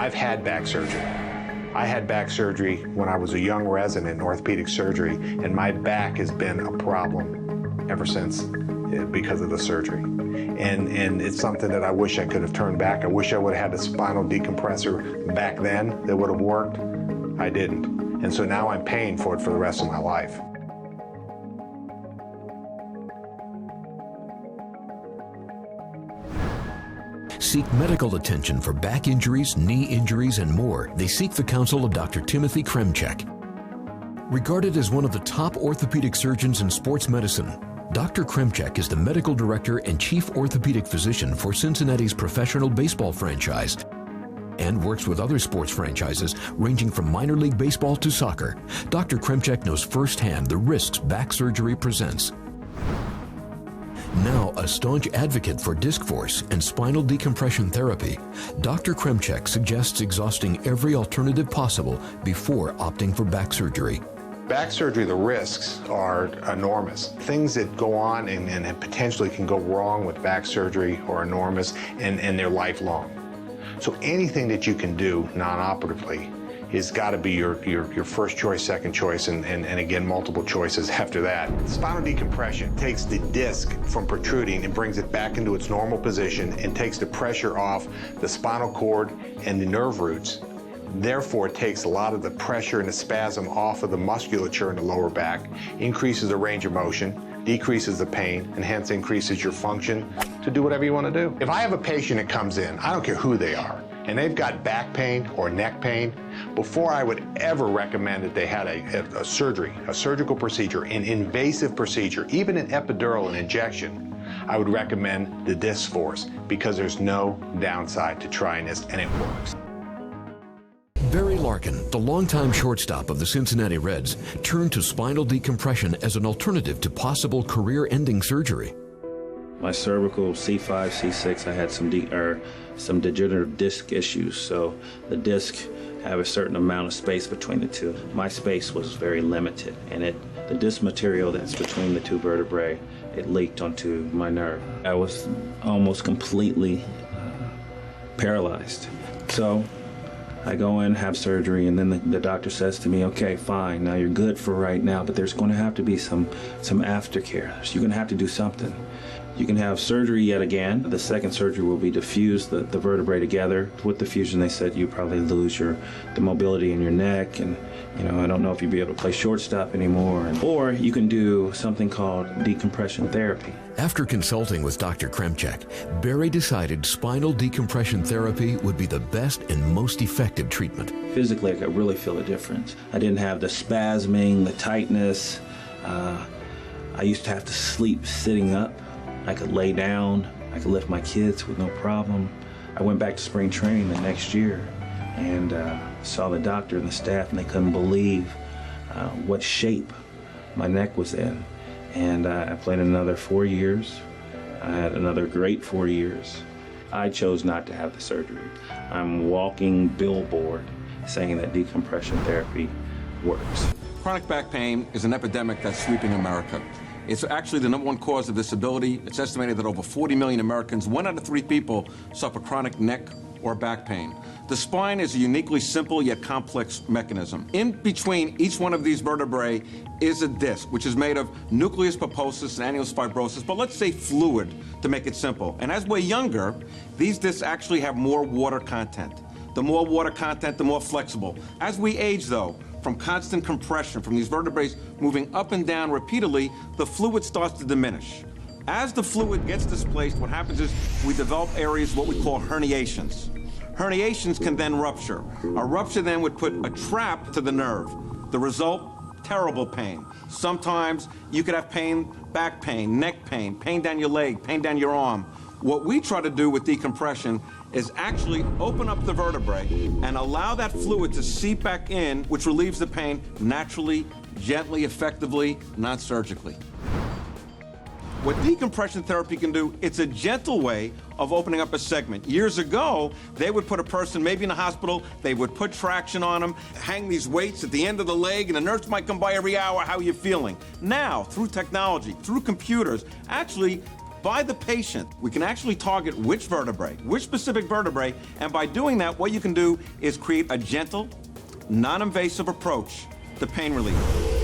I've had back surgery. I had back surgery when I was a young resident in orthopedic surgery, and my back has been a problem ever since because of the surgery. And it's something that I wish I could have turned back. I wish I would have had a spinal decompressor back then that would have worked. I didn't. And so now I'm paying for it for the rest of my life. Seek medical attention for back injuries, knee injuries, and more. They seek the counsel of Dr. Timothy Kremchek. Regarded as one of the top orthopedic surgeons in sports medicine, Dr. Kremchek is the medical director and chief orthopedic physician for Cincinnati's professional baseball franchise and works with other sports franchises ranging from minor league baseball to soccer. Dr. Kremchek knows firsthand the risks back surgery presents. Now a staunch advocate for disc force and spinal decompression therapy, Dr. Kremchek suggests exhausting every alternative possible before opting for back surgery. Back surgery, the risks are enormous. Things that go on and potentially can go wrong with back surgery are enormous, and they're lifelong. So anything that you can do non-operatively has got to be your first choice, second choice, and again, multiple choices after that. Spinal decompression takes the disc from protruding and brings it back into its normal position and takes the pressure off the spinal cord and the nerve roots. Therefore, it takes a lot of the pressure and the spasm off of the musculature in the lower back, increases the range of motion, decreases the pain, and hence increases your function to do whatever you want to do. If I have a patient that comes in, I don't care who they are, and they've got back pain or neck pain, before I would ever recommend that they had a surgery, a surgical procedure, an invasive procedure, even an epidural, an injection, I would recommend the disc force because there's no downside to trying this, and it works. Barry Larkin, the longtime shortstop of the Cincinnati Reds, turned to spinal decompression as an alternative to possible career-ending surgery. My cervical C5, C6, I had some degenerative disc issues, so the disc have a certain amount of space between the two. My space was very limited, and the disc material that's between the two vertebrae, it leaked onto my nerve. I was almost completely paralyzed. So I go in, have surgery, and then the doctor says to me, okay, fine, now you're good for right now, but there's going to have to be some aftercare. So you're going to have to do something. You can have surgery yet again. The second surgery will be to fuse the vertebrae together. With the fusion, they said you probably lose the mobility in your neck, and I don't know if you'll be able to play shortstop anymore. Or you can do something called decompression therapy. After consulting with Dr. Kremchek, Barry decided spinal decompression therapy would be the best and most effective treatment. Physically, I could really feel a difference. I didn't have the spasming, the tightness. I used to have to sleep sitting up. I could lay down, I could lift my kids with no problem. I went back to spring training the next year and saw the doctor and the staff, and they couldn't believe what shape my neck was in. And I played another 4 years. I had another great 4 years. I chose not to have the surgery. I'm a walking billboard saying that decompression therapy works. Chronic back pain is an epidemic that's sweeping America. It's actually the #1 cause of disability. It's estimated that over 40 million Americans, 1 out of 3 people, suffer chronic neck or back pain. The spine is a uniquely simple yet complex mechanism. In between each one of these vertebrae is a disc, which is made of nucleus pulposus and annulus fibrosus, but let's say fluid to make it simple. And as we're younger, these discs actually have more water content. The more water content, the more flexible. As we age, though, from constant compression, from these vertebrae moving up and down repeatedly, the fluid starts to diminish. As the fluid gets displaced, what happens is we develop areas, what we call herniations. Herniations can then rupture. A rupture then would put a trap to the nerve. The result, terrible pain. Sometimes you could have pain, back pain, neck pain, pain down your leg, pain down your arm. What we try to do with decompression is actually open up the vertebrae and allow that fluid to seep back in, which relieves the pain naturally, gently, effectively, not surgically. What decompression therapy can do, it's a gentle way of opening up a segment. Years ago, they would put a person maybe in a hospital, they would put traction on them, hang these weights at the end of the leg, and the nurse might come by every hour, how are you feeling? Now, through technology, through computers, actually, by the patient, we can actually target which vertebrae, which specific vertebrae, and by doing that, what you can do is create a gentle, non-invasive approach to pain relief.